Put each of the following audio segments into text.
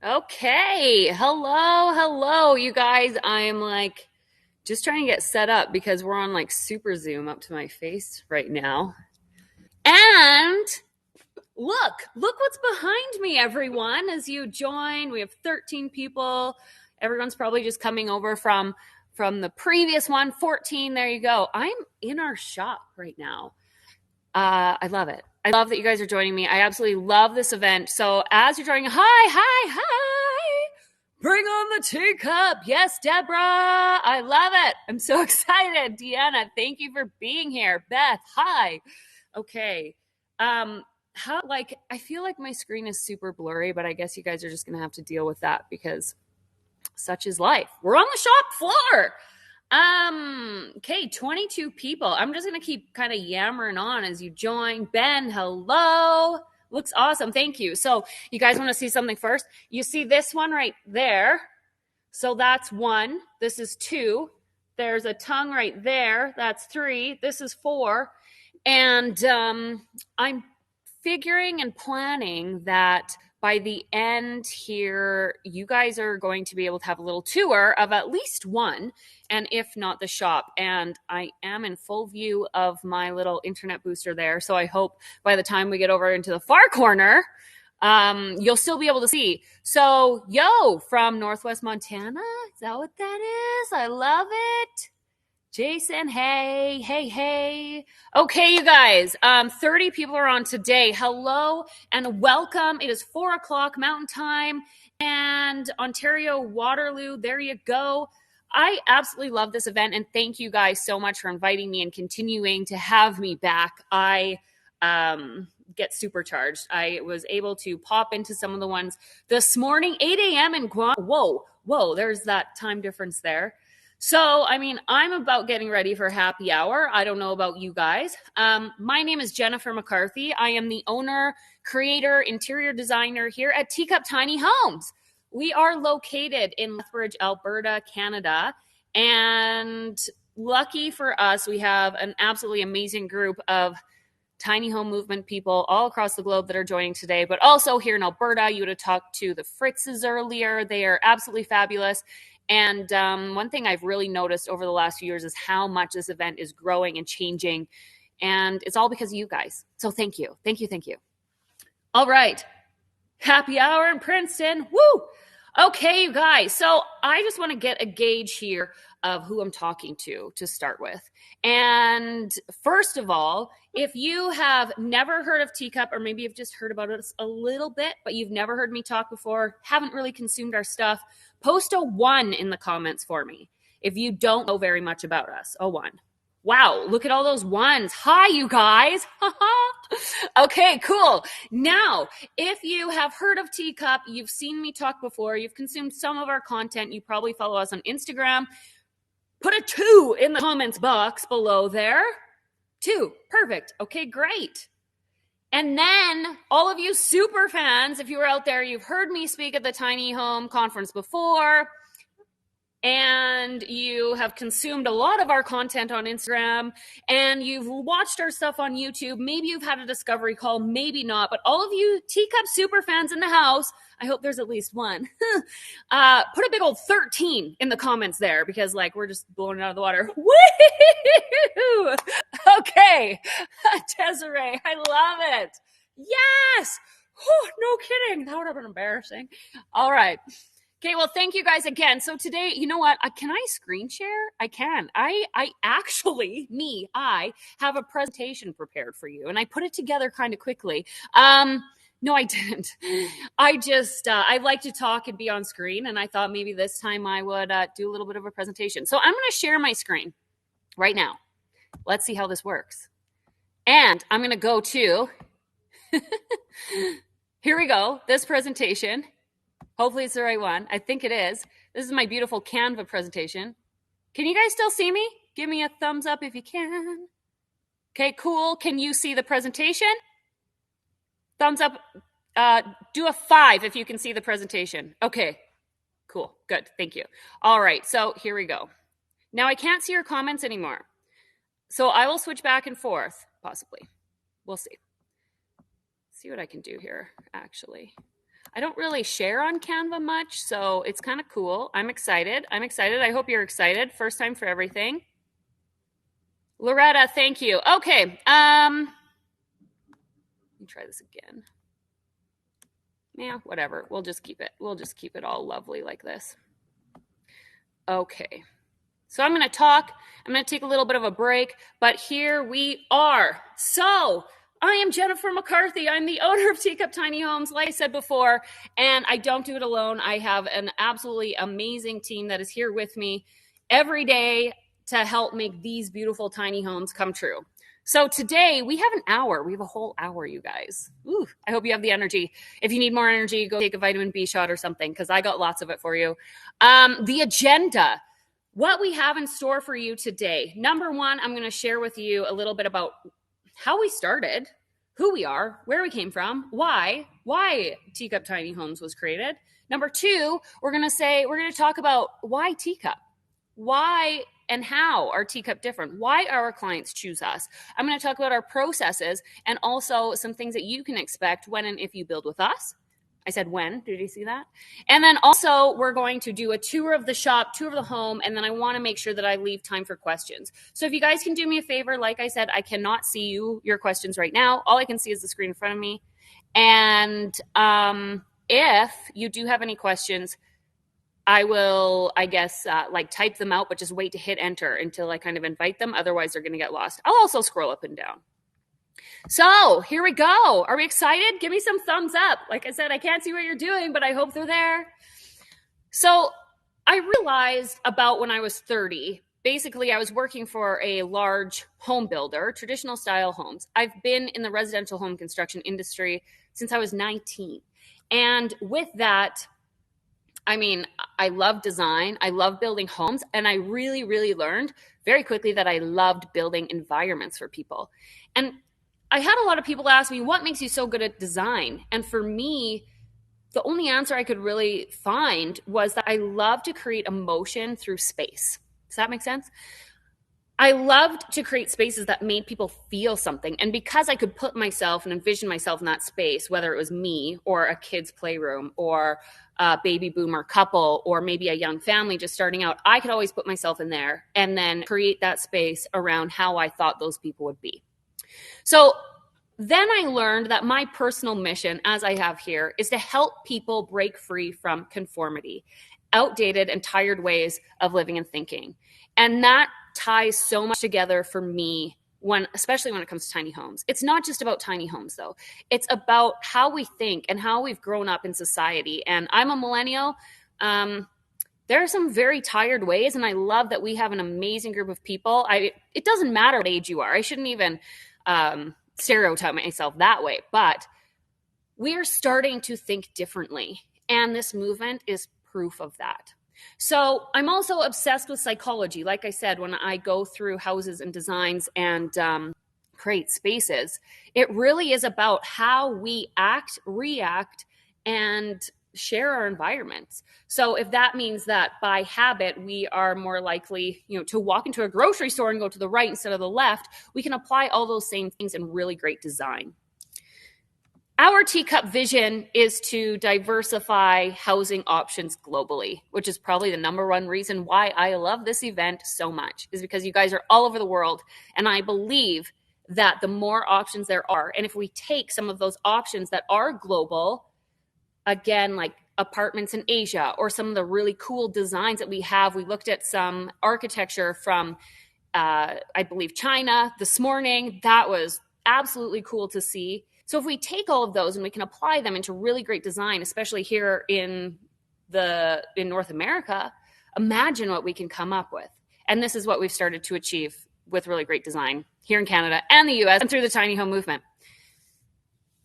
Okay. Hello, you guys. I'm like just trying to get set up because we're on like super zoom up to my face right now. And look what's behind me, everyone. As you join, we have 13 people. Everyone's probably just coming over from the previous one, 14. There you go. I'm in our shop right now. I love it. I love that you guys are joining me. I absolutely love this event. So as you're joining, hi. Bring on the teacup. Yes, Deborah. I love it. I'm so excited. Deanna, thank you for being here. Beth, hi. Okay. How I feel like my screen is super blurry, but I guess you guys are just gonna have to deal with that because such is life. We're on the shop floor. Okay, 22 people. I'm just gonna keep kind of yammering on as you join. Ben, hello. Looks awesome. Thank you. So, you guys want to see something first? You see this one right there. So that's one. This is two. There's a tongue right there. That's three. This is four. And I'm figuring and planning that by the end here, you guys are going to be able to have a little tour of at least one, and if not the shop. And I am in full view of my little internet booster there. So I hope by the time we get over into the far corner, you'll still be able to see. So, yo, from Northwest Montana, is that what that is? I love it. Jason, hey. Okay, you guys, 30 people are on today. Hello and welcome. It is 4:00 Mountain Time and Ontario Waterloo. There you go. I absolutely love this event, and thank you guys so much for inviting me and continuing to have me back. I get supercharged. I was able to pop into some of the ones this morning, 8 a.m. in Guam. Whoa, there's that time difference there. So, I mean, I'm about getting ready for happy hour. I don't know about you guys. My name is Jennifer McCarthy. I am the owner, creator, interior designer here at Teacup Tiny Homes. We are located in Lethbridge, Alberta, Canada. And lucky for us, we have an absolutely amazing group of tiny home movement people all across the globe that are joining today, but also here in Alberta. You would have talked to the Fritzes earlier. They are absolutely fabulous. And one thing I've really noticed over the last few years is how much this event is growing and changing. And it's all because of you guys. So thank you. All right. Happy hour in Princeton. Woo! Okay, you guys. So I just want to get a gauge here of who I'm talking to start with. And first of all, if you have never heard of Teacup, or maybe you've just heard about us a little bit, but you've never heard me talk before, haven't really consumed our stuff, post a 1 in the comments for me. If you don't know very much about us, a 1. Wow, look at all those ones. Hi, you guys. Okay, cool. Now, if you have heard of Teacup, you've seen me talk before, you've consumed some of our content, you probably follow us on Instagram, put a 2 in the comments box below there. 2, perfect. Okay, great. And then all of you super fans, if you were out there, you've heard me speak at the Tiny Home Conference before, and you have consumed a lot of our content on Instagram, and you've watched our stuff on YouTube. Maybe you've had a discovery call, maybe not, but all of you Teacup super fans in the house, I hope there's at least one. Put a big old 13 in the comments there, because we're just blowing it out of the water. Woo! Okay. Desiree, I love it. Yes. Whew, no kidding. That would have been embarrassing. All right. Okay, well, thank you guys again. So today, you know what? Can I screen share? I can. I actually, I have a presentation prepared for you, and I put it together kind of quickly. No, I didn't. I just, I like to talk and be on screen, and I thought maybe this time I would do a little bit of a presentation. So I'm going to share my screen right now. Let's see how this works. And I'm going to go to, here we go, this presentation. Hopefully it's the right one. I think it is. This is my beautiful Canva presentation. Can you guys still see me? Give me a thumbs up if you can. Okay, cool. Can you see the presentation? Thumbs up. Do a 5 if you can see the presentation. Okay, cool. Good. Thank you. All right, so here we go. Now I can't see your comments anymore. So I will switch back and forth, possibly. We'll see. See what I can do here, actually. I don't really share on Canva much, so it's kind of cool. I'm excited. I hope you're excited. First time for everything. Loretta, thank you. Okay. Let me try this again. Yeah, whatever. We'll just keep it. We'll just keep it all lovely like this. Okay. So I'm going to talk. I'm going to take a little bit of a break, but here we are. So I am Jennifer McCarthy. I'm the owner of Teacup Tiny Homes, like I said before, and I don't do it alone. I have an absolutely amazing team that is here with me every day to help make these beautiful tiny homes come true. So today we have an hour. We have a whole hour, you guys. Ooh, I hope you have the energy. If you need more energy, go take a vitamin B shot or something, because I got lots of it for you. The agenda. What we have in store for you today. Number one, I'm going to share with you a little bit about how we started, who we are, where we came from, why Teacup Tiny Homes was created. Number two, we're going to talk about why Teacup, why and how are Teacup different, why our clients choose us. I'm going to talk about our processes and also some things that you can expect when and if you build with us. I said when, did you see that? And then also we're going to do a tour of the shop, tour of the home, and then I want to make sure that I leave time for questions. So if you guys can do me a favor, like I said, I cannot see your questions right now. All I can see is the screen in front of me. And if you do have any questions, I will, I guess, type them out, but just wait to hit enter until I kind of invite them. Otherwise, they're going to get lost. I'll also scroll up and down. So here we go. Are we excited? Give me some thumbs up. Like I said, I can't see what you're doing, but I hope they're there. So I realized about when I was 30, basically I was working for a large home builder, traditional style homes. I've been in the residential home construction industry since I was 19. And with that, I mean, I love design. I love building homes. And I really, really learned very quickly that I loved building environments for people. And I had a lot of people ask me, what makes you so good at design? And for me, the only answer I could really find was that I love to create emotion through space. Does that make sense? I loved to create spaces that made people feel something. And because I could put myself and envision myself in that space, whether it was me or a kid's playroom or a baby boomer couple or maybe a young family just starting out, I could always put myself in there and then create that space around how I thought those people would be. So then I learned that my personal mission, as I have here, is to help people break free from conformity, outdated and tired ways of living and thinking. And that ties so much together for me, especially when it comes to tiny homes. It's not just about tiny homes, though. It's about how we think and how we've grown up in society. And I'm a millennial. There are some very tired ways, and I love that we have an amazing group of people. It doesn't matter what age you are. I shouldn't even stereotype myself that way, but we are starting to think differently, and this movement is proof of that. So I'm also obsessed with psychology. Like I said, when I go through houses and designs and create spaces, it really is about how we act, react, and share our environments. So if that means that by habit, we are more likely, to walk into a grocery store and go to the right instead of the left, we can apply all those same things in really great design. Our Teacup vision is to diversify housing options globally, which is probably the number one reason why I love this event so much, is because you guys are all over the world. And I believe that the more options there are, and if we take some of those options that are global, again, like apartments in Asia or some of the really cool designs that we have. We looked at some architecture from, I believe, China this morning. That was absolutely cool to see. So if we take all of those and we can apply them into really great design, especially here in North America, imagine what we can come up with. And this is what we've started to achieve with really great design here in Canada and the US and through the tiny home movement.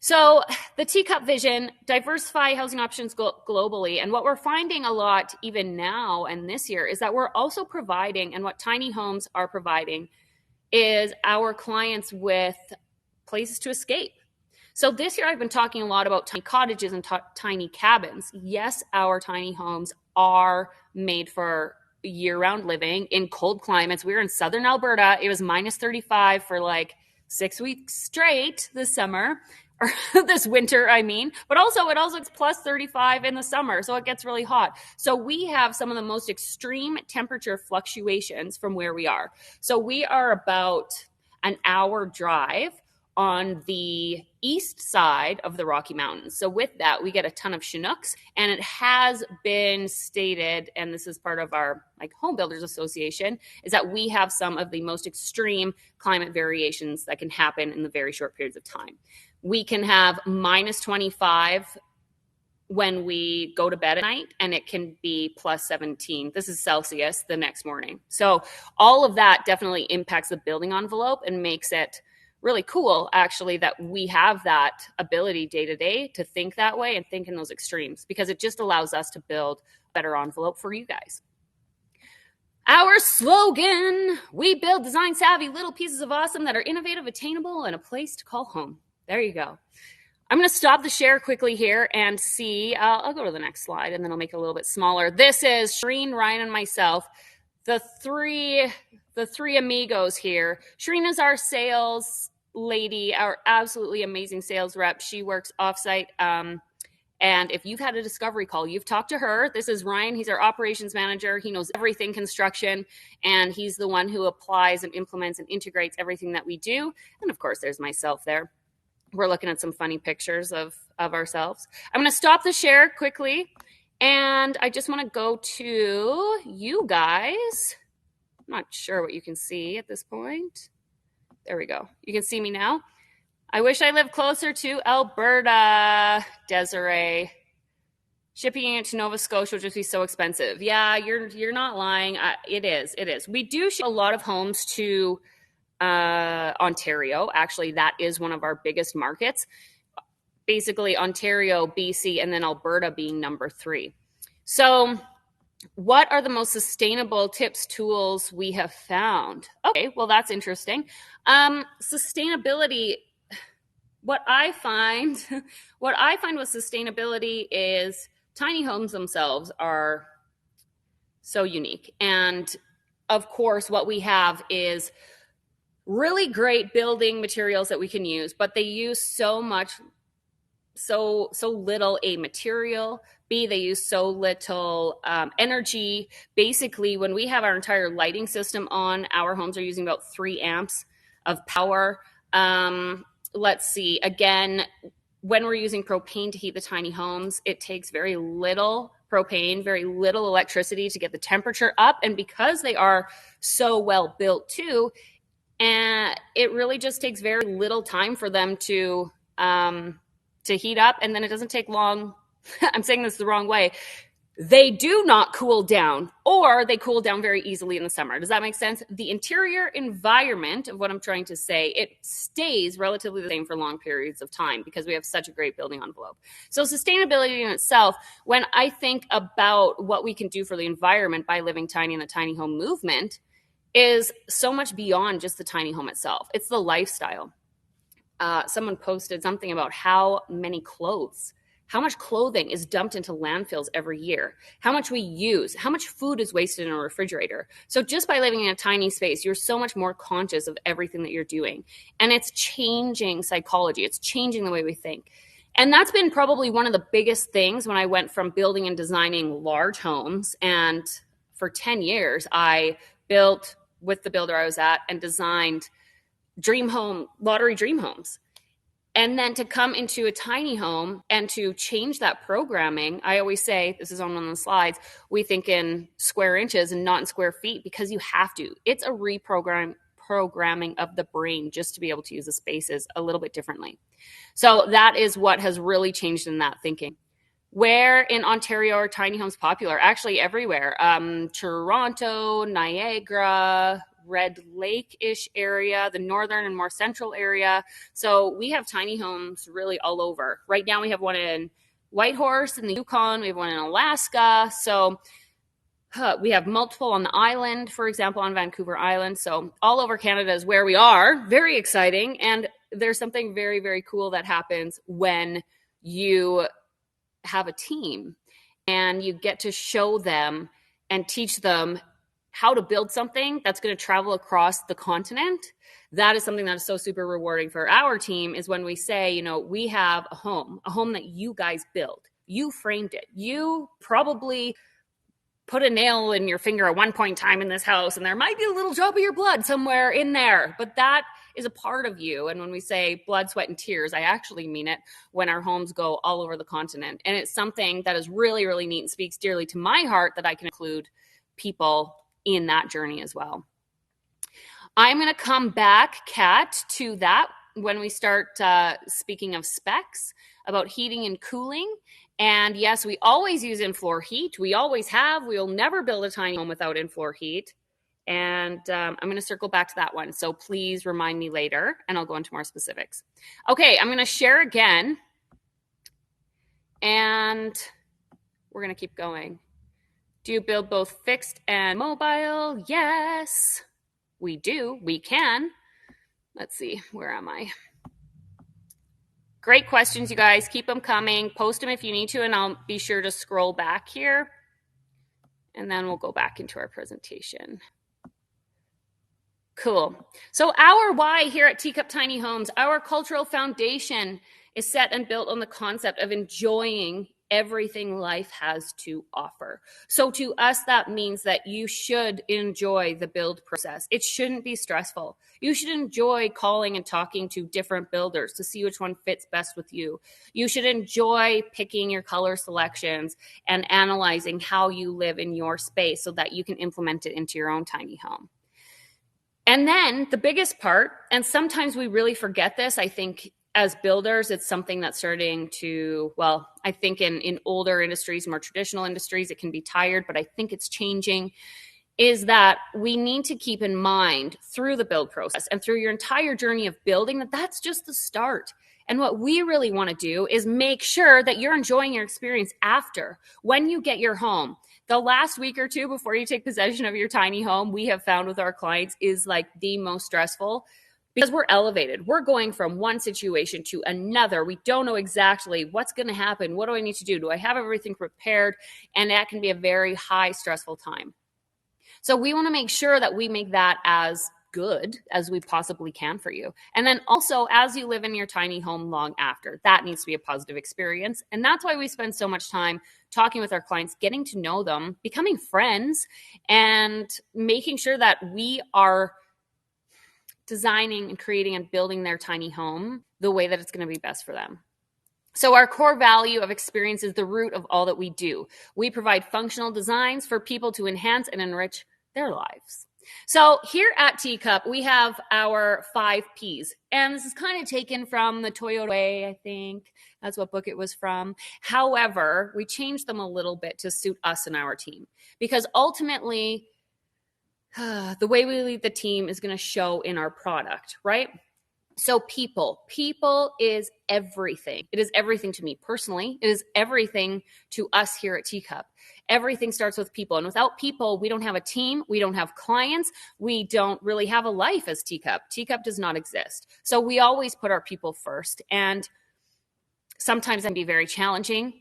So the Teacup vision, diversify housing options globally. And what we're finding a lot even now and this year is that we're also providing, and what tiny homes are providing, is our clients with places to escape. So this year I've been talking a lot about tiny cottages and tiny cabins. Yes, our tiny homes are made for year-round living in cold climates. We were in southern Alberta. It was minus 35 for like 6 weeks straight this summer. or this winter, I mean, but also it's plus 35 in the summer, so it gets really hot. So we have some of the most extreme temperature fluctuations from where we are. So we are about an hour drive on the east side of the Rocky Mountains. So with that, we get a ton of Chinooks, and it has been stated, and this is part of our like Home Builders Association, is that we have some of the most extreme climate variations that can happen in the very short periods of time. We can have minus 25 when we go to bed at night, and it can be plus 17. This is Celsius the next morning. So all of that definitely impacts the building envelope and makes it really cool, actually, that we have that ability day to day to think that way and think in those extremes, because it just allows us to build a better envelope for you guys. Our slogan: we build design savvy little pieces of awesome that are innovative, attainable, and a place to call home. There you go. I'm going to stop the share quickly here and see. I'll go to the next slide, and then I'll make it a little bit smaller. This is Shireen, Ryan, and myself, the three amigos here. Shireen is our sales lady, our absolutely amazing sales rep. She works offsite. And if you've had a discovery call, you've talked to her. This is Ryan. He's our operations manager. He knows everything construction, and he's the one who applies and implements and integrates everything that we do. And of course, there's myself there. We're looking at some funny pictures of ourselves. I'm going to stop the share quickly, and I just want to go to you guys. I'm not sure what you can see at this point. There we go. You can see me now. I wish I lived closer to Alberta, Desiree. Shipping it to Nova Scotia would just be so expensive. Yeah, you're not lying. It is. We do ship a lot of homes to Ontario. Actually, that is one of our biggest markets. Basically, Ontario, BC, and then Alberta being number 3. So what are the most sustainable tips, tools we have found? Okay, well, that's interesting. Sustainability, what I find with sustainability is tiny homes themselves are so unique. And of course, what we have is really great building materials that we can use, but they use so little A, material, B, they use so little energy. Basically, when we have our entire lighting system on, our homes are using about 3 amps of power. Let's see, again, when we're using propane to heat the tiny homes, it takes very little propane, very little electricity to get the temperature up. And because they are so well built too, and it really just takes very little time for them to heat up, and then it doesn't take long. I'm saying this the wrong way. They do not cool down, or they cool down very easily in the summer. Does that make sense? The interior environment of what I'm trying to say, it stays relatively the same for long periods of time because we have such a great building envelope. So sustainability in itself, when I think about what we can do for the environment by living tiny in the tiny home movement, is so much beyond just the tiny home itself. It's the lifestyle. Someone posted something about how much clothing is dumped into landfills every year, how much we use, how much food is wasted in a refrigerator. So just by living in a tiny space, you're so much more conscious of everything that you're doing. And it's changing psychology. It's changing the way we think. And that's been probably one of the biggest things when I went from building and designing large homes. And for 10 years, I built with the builder I was at and designed lottery dream homes. And then to come into a tiny home and to change that programming, I always say, this is on one of the slides, we think in square inches and not in square feet because you have to. It's a programming of the brain just to be able to use the spaces a little bit differently. So that is what has really changed in that thinking. Where in Ontario are tiny homes popular? Actually, everywhere. Toronto, Niagara, Red Lake-ish area, the northern and more central area. So we have tiny homes really all over. Right now we have one in Whitehorse in the Yukon. We have one in Alaska. So we have multiple on the island, for example, on Vancouver Island. So all over Canada is where we are. Very exciting. And there's something very, very cool that happens when you have a team and you get to show them and teach them how to build something that's going to travel across the continent. That is something that is so super rewarding for our team, is when we say, we have a home that you guys built. You framed it. You probably put a nail in your finger at one point in time in this house, and there might be a little drop of your blood somewhere in there, but that is a part of you. And when we say blood, sweat, and tears, I actually mean it when our homes go all over the continent. And it's something that is really, really neat and speaks dearly to my heart, that I can include people in that journey as well. I'm going to come back, Kat, to that when we start speaking of specs about heating and cooling. And yes, we always use in-floor heat. We always have. We'll never build a tiny home without in-floor heat. And I'm going to circle back to that one. So please remind me later, and I'll go into more specifics. Okay, I'm going to share again. And we're going to keep going. Do you build both fixed and mobile? Yes, we do. We can. Let's see. Where am I? Great questions, you guys. Keep them coming. Post them if you need to, and I'll be sure to scroll back here. And then we'll go back into our presentation. Cool. So our why here at Teacup Tiny Homes, our cultural foundation is set and built on the concept of enjoying everything life has to offer. So to us, that means that you should enjoy the build process. It shouldn't be stressful. You should enjoy calling and talking to different builders to see which one fits best with you. You should enjoy picking your color selections and analyzing how you live in your space so that you can implement it into your own tiny home. And then the biggest part, and sometimes we really forget this, I think as builders, it's something that's starting to, well, I think in older industries, more traditional industries, it can be tired, but I think it's changing, is that we need to keep in mind through the build process and through your entire journey of building that that's just the start. And what we really want to do is make sure that you're enjoying your experience after, when you get your home. The last week or two before you take possession of your tiny home, we have found with our clients is like the most stressful, because we're elevated. We're going from one situation to another. We don't know exactly what's going to happen. What do I need to do? Do I have everything prepared? And that can be a very high stressful time. So we want to make sure that we make that as good as we possibly can for you. And then also, as you live in your tiny home long after, that needs to be a positive experience. And that's why we spend so much time talking with our clients, getting to know them, becoming friends, and making sure that we are designing and creating and building their tiny home the way that it's going to be best for them. So our core value of experience is the root of all that we do. We provide functional designs for people to enhance and enrich their lives. So here at Teacup, we have our 5 Ps. And this is kind of taken from the Toyota Way, I think. That's what book it was from. However, we changed them a little bit to suit us and our team. Because ultimately, the way we lead the team is going to show in our product, right? So people is everything. It is everything to me personally. It is everything to us here at Teacup. Everything starts with people. And without people, we don't have a team. We don't have clients. We don't really have a life as Teacup. Teacup does not exist. So we always put our people first. And sometimes that can be very challenging.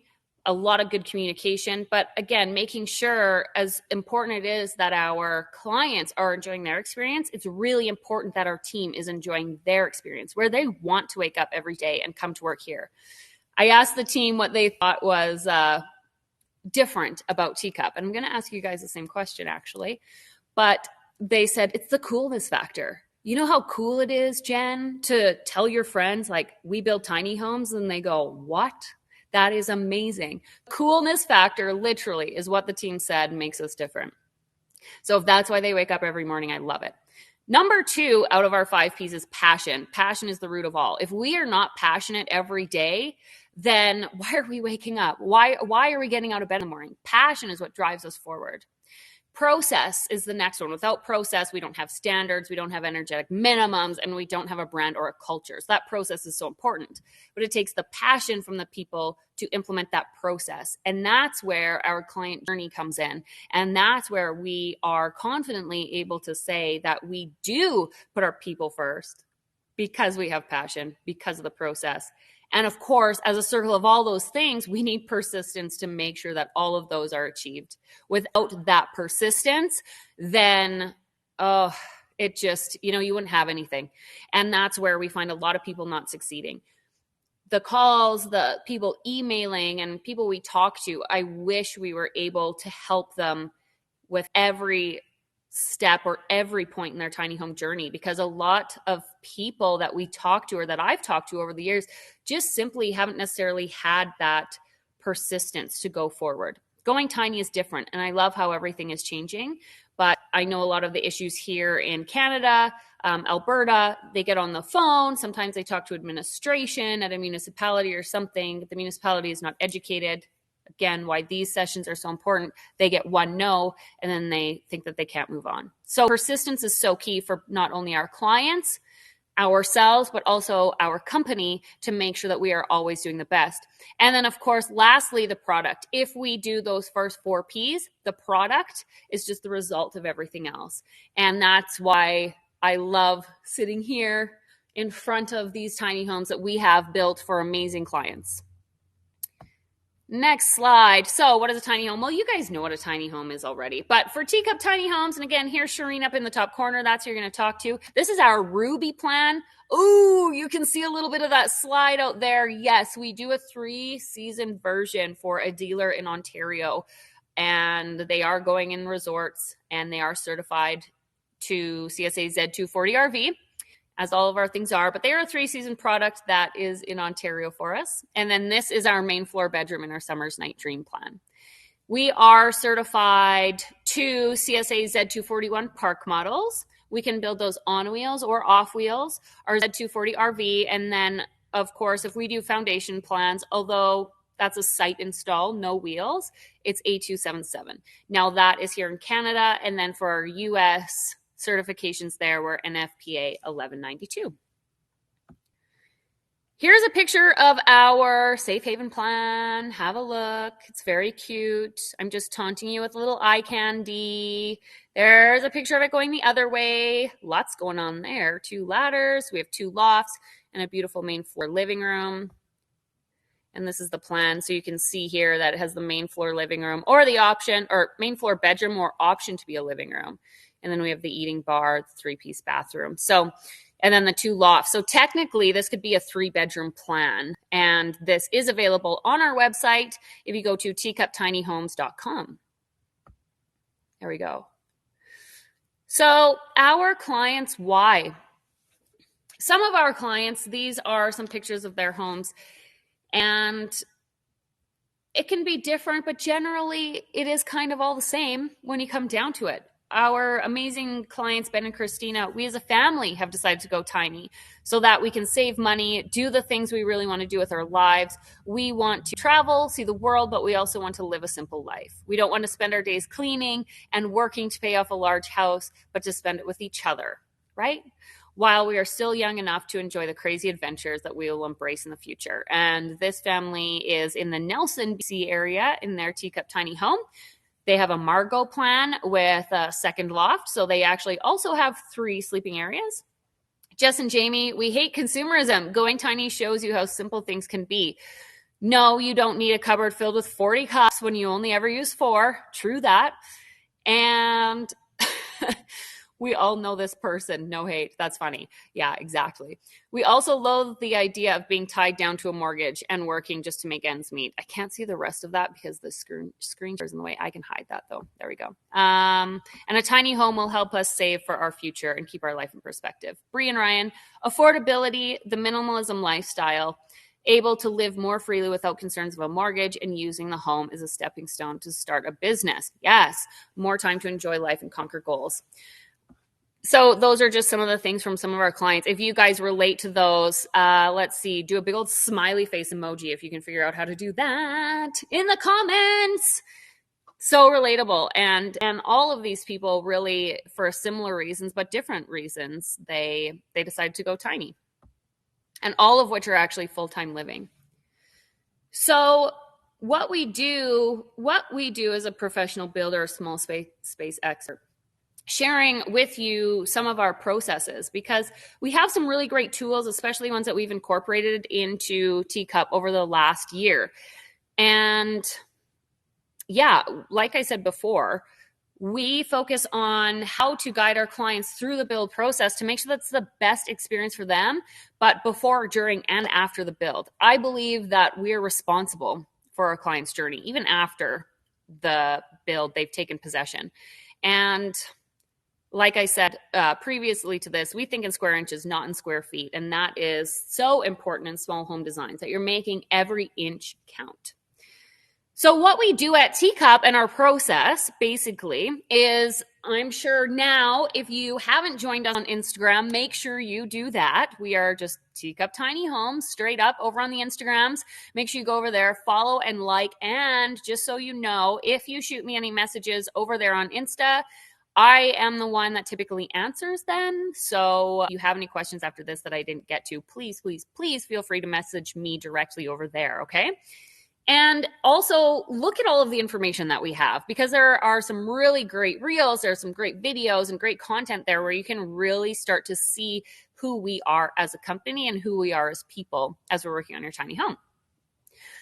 A lot of good communication, but again, making sure, as important it is that our clients are enjoying their experience, it's really important that our team is enjoying their experience, where they want to wake up every day and come to work here. I asked the team what they thought was different about Teacup, and I'm going to ask you guys the same question actually, but they said it's the coolness factor. You know how cool it is, Jen, to tell your friends, like, we build tiny homes, and they go, what? That is amazing. Coolness factor literally is what the team said makes us different. So if that's why they wake up every morning, I love it. Number 2 out of our 5 Ps is passion. Passion is the root of all. If we are not passionate every day, then why are we waking up? Why are we getting out of bed in the morning? Passion is what drives us forward. Process is the next one. Without process, we don't have standards, we don't have energetic minimums, and we don't have a brand or a culture. So that process is so important. But it takes the passion from the people to implement that process. And that's where our client journey comes in. And that's where we are confidently able to say that we do put our people first because we have passion, because of the process. And of course, as a circle of all those things, we need persistence to make sure that all of those are achieved. Without that persistence, then, oh, it just, you wouldn't have anything. And that's where we find a lot of people not succeeding. The calls, the people emailing, and people we talk to, I wish we were able to help them with every step or every point in their tiny home journey, because a lot of people that we talk to or that I've talked to over the years just simply haven't necessarily had that persistence to go forward. Going tiny is different, and I love how everything is changing. But I know a lot of the issues here in Canada, Alberta, they get on the phone. Sometimes they talk to administration at a municipality or something. The municipality is not educated. Again, why these sessions are so important. They get one no, and then they think that they can't move on. So persistence is so key for not only our clients, ourselves, but also our company, to make sure that we are always doing the best. And then, of course, lastly, the product. If we do those first 4 Ps, the product is just the result of everything else. And that's why I love sitting here in front of these tiny homes that we have built for amazing clients. Next slide. So what is a tiny home? Well, you guys know what a tiny home is already. But for Teacup Tiny Homes, and again, here's Shireen up in the top corner. That's who you're going to talk to. This is our Ruby plan. Ooh, you can see a little bit of that slide out there. Yes, we do a 3-season version for a dealer in Ontario. And they are going in resorts, and they are certified to CSA Z240 RV, as all of our things are, but they are a 3-season product that is in Ontario for us. And then this is our main floor bedroom in our Summer's Night Dream plan. We are certified to CSA Z241 park models. We can build those on wheels or off wheels, our Z240 RV. And then, of course, if we do foundation plans, although that's a site install, no wheels, it's A277. Now that is here in Canada. And then for our US certifications there were NFPA 1192. Here's a picture of our safe haven plan. Have a look. It's very cute. I'm just taunting you with a little eye candy. There's a picture of it going the other way. Lots going on there. 2 ladders. We have 2 lofts and a beautiful main floor living room. And this is the plan. So you can see here that it has the main floor living room, or the option, or main floor bedroom, or option to be a living room. And then we have the eating bar, the 3-piece bathroom. So, and then the 2 lofts. So technically this could be a 3-bedroom plan. And this is available on our website if you go to teacuptinyhomes.com. There we go. So our clients, why? Some of our clients, these are some pictures of their homes. And it can be different, but generally it is kind of all the same when you come down to it. Our amazing clients, Ben and Christina, we as a family have decided to go tiny so that we can save money, do the things we really want to do with our lives. We want to travel, see the world, but we also want to live a simple life. We don't want to spend our days cleaning and working to pay off a large house, but to spend it with each other, right? While we are still young enough to enjoy the crazy adventures that we will embrace in the future. And this family is in the Nelson, BC area in their Teacup Tiny Home. They have a Margot plan with a second loft. So they actually also have 3 sleeping areas. Jess and Jamie, we hate consumerism. Going tiny shows you how simple things can be. No, you don't need a cupboard filled with 40 cups when you only ever use 4. True that. And we all know this person. No hate. That's funny. Yeah, exactly. We also loathe the idea of being tied down to a mortgage and working just to make ends meet. I can't see the rest of that because the screen is in the way. I can hide that though. There we go. And a tiny home will help us save for our future and keep our life in perspective. Bree and Ryan, affordability, the minimalism lifestyle, able to live more freely without concerns of a mortgage, and using the home as a stepping stone to start a business. Yes, more time to enjoy life and conquer goals. So those are just some of the things from some of our clients. If you guys relate to those, let's see, do a big old smiley face emoji if you can figure out how to do that in the comments. So relatable. And all of these people really, for similar reasons, but different reasons, they decided to go tiny. And all of which are actually full-time living. So what we do as a professional builder, small space expert, sharing with you some of our processes, because we have some really great tools, especially ones that we've incorporated into Teacup over the last year. And yeah, like I said before, we focus on how to guide our clients through the build process to make sure that's the best experience for them, but before, during, and after the build. I believe that we're responsible for our client's journey, even after the build, they've taken possession. And like I said previously to this, we think in square inches, not in square feet. And that is so important in small home designs, that you're making every inch count. So what we do at Teacup and our process basically is, I'm sure now, if you haven't joined us on Instagram, make sure you do that. We are just Teacup Tiny Homes, straight up over on the Instagrams. Make sure you go over there, follow and like. And just so you know, if you shoot me any messages over there on Insta, I am the one that typically answers them. So if you have any questions after this that I didn't get to, please, please, please feel free to message me directly over there, okay? And also look at all of the information that we have, because there are some really great reels, there are some great videos and great content there where you can really start to see who we are as a company and who we are as people as we're working on your tiny home.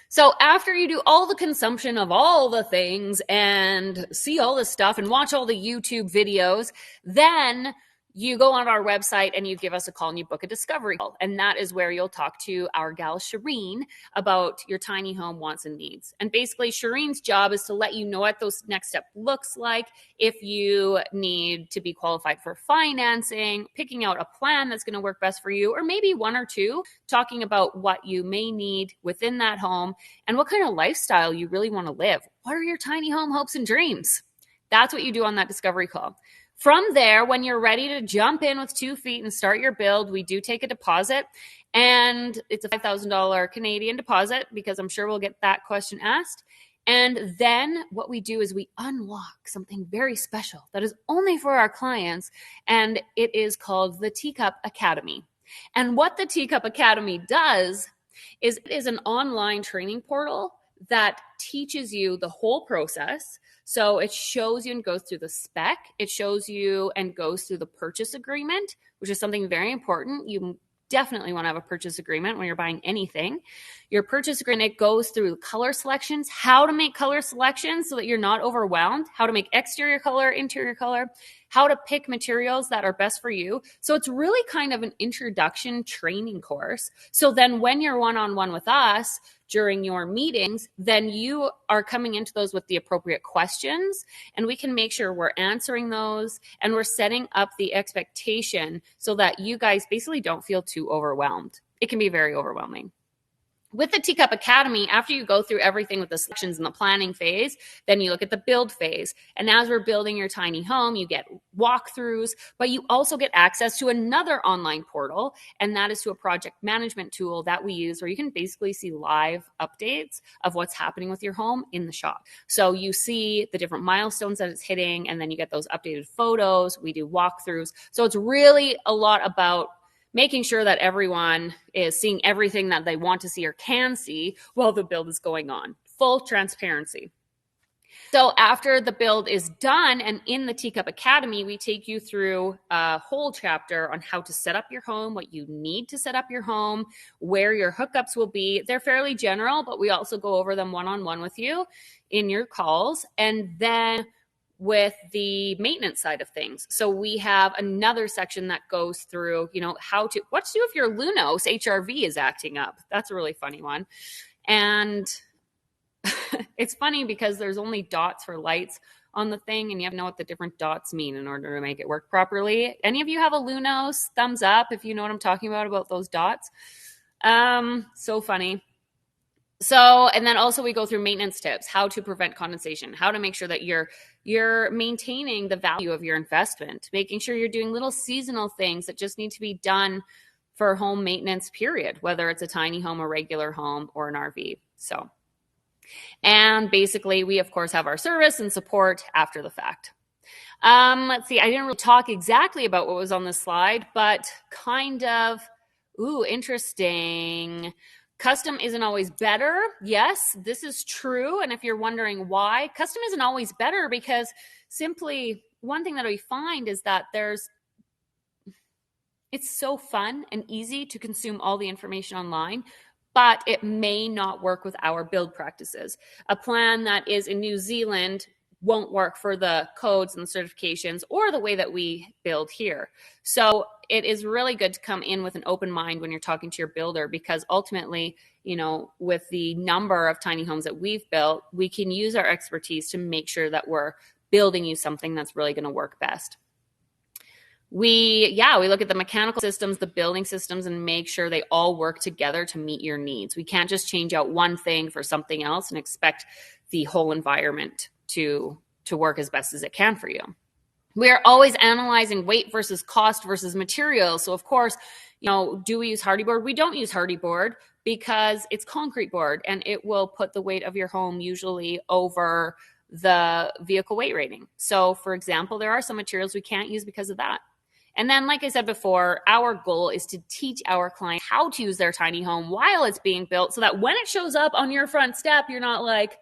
So after you do all the consumption of all the things and see all this stuff and watch all the YouTube videos, then you go on our website and you give us a call and you book a discovery call. And that is where you'll talk to our gal Shireen about your tiny home wants and needs. And basically Shireen's job is to let you know what those next step looks like, if you need to be qualified for financing, picking out a plan that's going to work best for you, or maybe one or two, talking about what you may need within that home and what kind of lifestyle you really want to live. What are your tiny home hopes and dreams? That's what you do on that discovery call. From there, when you're ready to jump in with 2 feet and start your build, we do take a deposit, and it's a $5,000 Canadian deposit, because I'm sure we'll get that question asked. And then what we do is we unlock something very special that is only for our clients, and it is called the Teacup Academy. And what the Teacup Academy does is it is an online training portal that teaches you the whole process. So it shows you and goes through the spec. It shows you and goes through the purchase agreement, which is something very important. You definitely want to have a purchase agreement when you're buying anything. Your purchase agreement goes through color selections, how to make color selections so that you're not overwhelmed, how to make exterior color, interior color, how to pick materials that are best for you. So it's really kind of an introduction training course. So then when you're one-on-one with us during your meetings, then you are coming into those with the appropriate questions, and we can make sure we're answering those and we're setting up the expectation so that you guys basically don't feel too overwhelmed. It can be very overwhelming. With the Teacup Academy, after you go through everything with the selections and the planning phase, then you look at the build phase. And as we're building your tiny home, you get walkthroughs, but you also get access to another online portal, and that is to a project management tool that we use, where you can basically see live updates of what's happening with your home in the shop. So you see the different milestones that it's hitting, and then you get those updated photos. We do walkthroughs. So it's really a lot about making sure that everyone is seeing everything that they want to see or can see while the build is going on. Full transparency. So after the build is done, and in the Teacup Academy, we take you through a whole chapter on how to set up your home, what you need to set up your home, where your hookups will be. They're fairly general, but we also go over them one-on-one with you in your calls. And then with the maintenance side of things. So we have another section that goes through, what to do if your Lunos HRV is acting up. That's a really funny one. And it's funny because there's only dots for lights on the thing, and you have to know what the different dots mean in order to make it work properly. Any of you have a Lunos? Thumbs up if you know what I'm talking about those dots. So funny. So, and then also we go through maintenance tips, how to prevent condensation, how to make sure that you're maintaining the value of your investment, making sure you're doing little seasonal things that just need to be done for home maintenance, period, whether it's a tiny home, a regular home, or an RV. So, and basically we of course have our service and support after the fact. Let's see, I didn't really talk exactly about what was on this slide, but kind of, interesting. Custom isn't always better. Yes, this is true. And if you're wondering why, custom isn't always better because simply one thing that we find is that it's so fun and easy to consume all the information online, but it may not work with our build practices. A plan that is in New Zealand won't work for the codes and the certifications or the way that we build here. So it is really good to come in with an open mind when you're talking to your builder, because ultimately, with the number of tiny homes that we've built, we can use our expertise to make sure that we're building you something that's really going to work best. We look at the mechanical systems, the building systems, and make sure they all work together to meet your needs. We can't just change out one thing for something else and expect the whole environment to work as best as it can for you. We are always analyzing weight versus cost versus materials. So of course, do we use hardy board? We don't use hardy board because it's concrete board and it will put the weight of your home usually over the vehicle weight rating. So for example, there are some materials we can't use because of that. And then, like I said before, our goal is to teach our client how to use their tiny home while it's being built so that when it shows up on your front step, you're not like,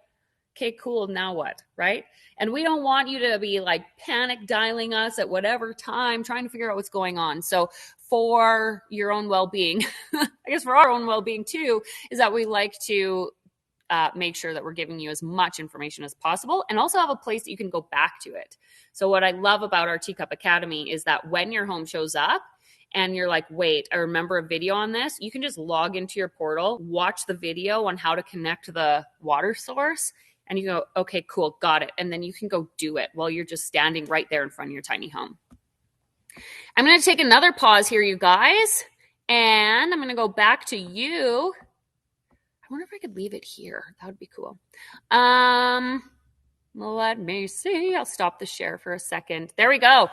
okay, cool, now what, right? And we don't want you to be like panic dialing us at whatever time, trying to figure out what's going on. So for your own well-being, I guess for our own well-being too, is that we like to make sure that we're giving you as much information as possible and also have a place that you can go back to it. So what I love about our Teacup Academy is that when your home shows up and you're like, wait, I remember a video on this, you can just log into your portal, watch the video on how to connect the water source, and you go, okay, cool, got it. And then you can go do it while you're just standing right there in front of your tiny home. I'm going to take another pause here, you guys, and I'm going to go back to you. I wonder if I could leave it here. That would be cool. Let me see. I'll stop the share for a second. There we go.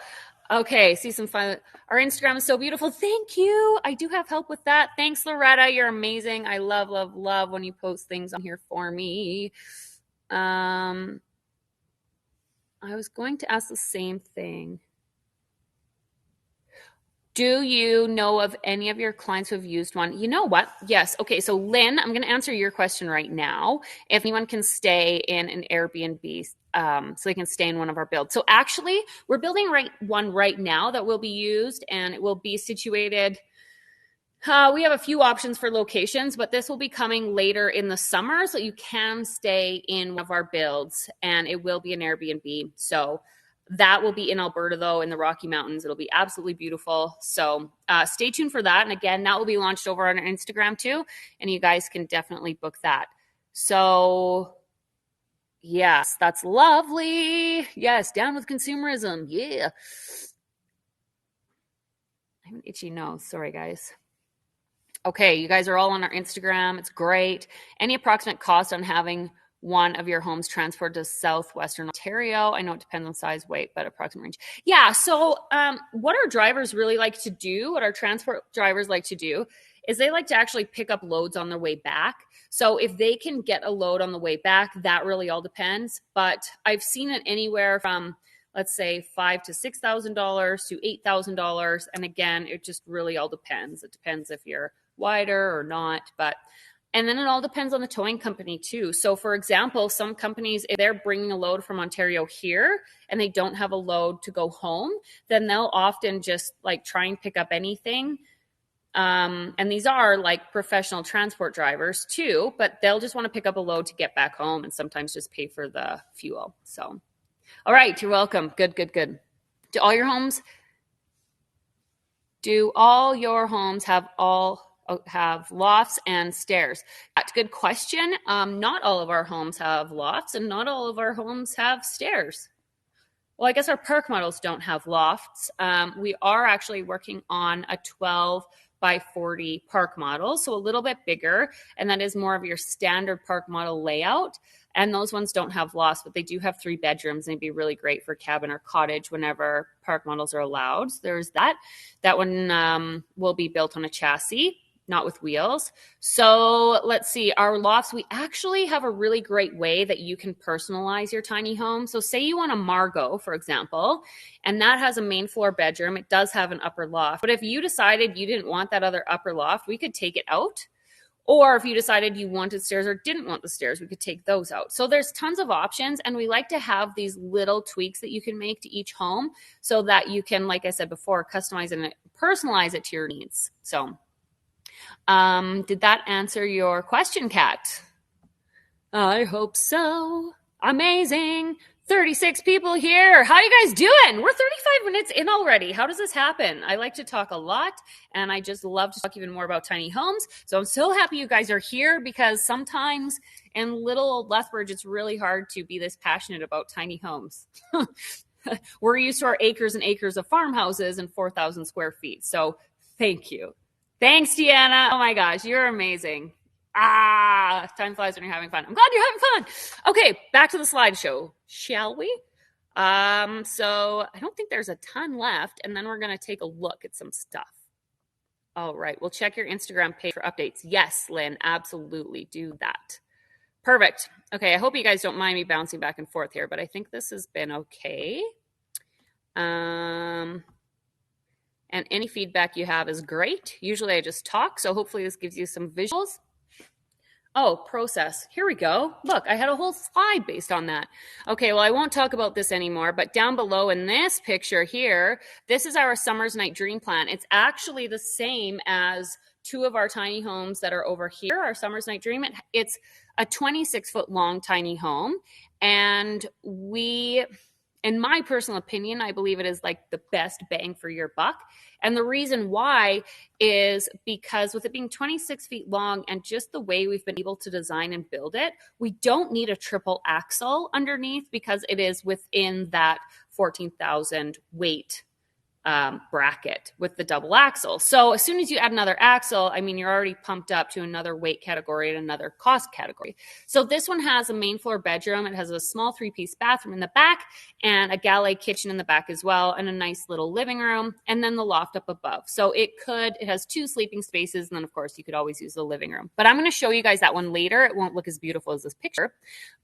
Okay, see some fun. Our Instagram is so beautiful. Thank you. I do have help with that. Thanks, Loretta. You're amazing. I love, love, love when you post things on here for me. I was going to ask the same thing. Do you know of any of your clients who have used one? You know what? Yes. Okay. So Lynn, I'm going to answer your question right now. If anyone can stay in an Airbnb, so they can stay in one of our builds. So actually, we're building one right now that will be used, and it will be situated. We have a few options for locations, but this will be coming later in the summer, so you can stay in one of our builds, and it will be an Airbnb. So that will be in Alberta, though, in the Rocky Mountains. It'll be absolutely beautiful. So stay tuned for that. And again, that will be launched over on our Instagram too. And you guys can definitely book that. So yes, that's lovely. Yes, down with consumerism. Yeah. I have an itchy nose. Sorry, guys. Okay, you guys are all on our Instagram. It's great. Any approximate cost on having one of your homes transported to southwestern Ontario? I know it depends on size, weight, but approximate range. Yeah, so what our drivers really like to do, what our transport drivers like to do, is they like to actually pick up loads on their way back. So if they can get a load on the way back, that really all depends. But I've seen it anywhere from, let's say, $5,000 to $6,000 to $8,000. And again, it just really all depends. It depends if you're wider or not, and then it all depends on the towing company too. So for example, some companies, if they're bringing a load from Ontario here and they don't have a load to go home, then they'll often just like try and pick up anything. And these are like professional transport drivers too, but they'll just want to pick up a load to get back home and sometimes just pay for the fuel. So, all right, you're welcome. Good, good, good. Do all your homes have lofts and stairs? That's a good question. Not all of our homes have lofts and not all of our homes have stairs. Well, I guess our park models don't have lofts. We are actually working on a 12 by 40 park model, so a little bit bigger, and that is more of your standard park model layout. And those ones don't have lofts, but they do have 3 bedrooms, and they'd be really great for cabin or cottage whenever park models are allowed. So there's that. That one will be built on a chassis, not with wheels. So let's see, our lofts, we actually have a really great way that you can personalize your tiny home. So say you want a Margot, for example, and that has a main floor bedroom. It does have an upper loft. But if you decided you didn't want that other upper loft, we could take it out, Or if you decided you wanted stairs or didn't want the stairs, we could take those out. So there's tons of options, and we like to have these little tweaks that you can make to each home so that you can, like I said before, customize and personalize it to your needs. So did that answer your question, Kat? I hope so. Amazing. 36 people here. How you guys doing? We're 35 minutes in already. How does this happen? I like to talk a lot, and I just love to talk even more about tiny homes. So I'm so happy you guys are here, because sometimes in little old Lethbridge, it's really hard to be this passionate about tiny homes. We're used to our acres and acres of farmhouses and 4,000 square feet. So thank you. Thanks, Deanna. Oh my gosh, you're amazing. Time flies when you're having fun. I'm glad you're having fun. Okay, back to the slideshow, shall we? So I don't think there's a ton left, and then we're going to take a look at some stuff. All right, we'll check your Instagram page for updates. Yes, Lynn, absolutely do that. Perfect. Okay, I hope you guys don't mind me bouncing back and forth here, but I think this has been okay. And any feedback you have is great. Usually I just talk, so hopefully this gives you some visuals. Oh, process. Here we go. Look, I had a whole slide based on that. Okay, well, I won't talk about this anymore, but down below in this picture here, this is our Summer's Night Dream Plan. It's actually the same as two of our tiny homes that are over here, our Summer's Night Dream. It's a 26-foot long tiny home, and in my personal opinion, I believe it is like the best bang for your buck. And the reason why is because with it being 26 feet long and just the way we've been able to design and build it, we don't need a triple axle underneath because it is within that 14,000 weight bracket with the double axle. So as soon as you add another axle, I mean, you're already pumped up to another weight category and another cost category. So this one has a main floor bedroom. It has a small 3-piece bathroom in the back and a galley kitchen in the back as well, and a nice little living room, and then the loft up above. So it has 2 sleeping spaces, and then of course you could always use the living room. But I'm going to show you guys that one later. It won't look as beautiful as this picture,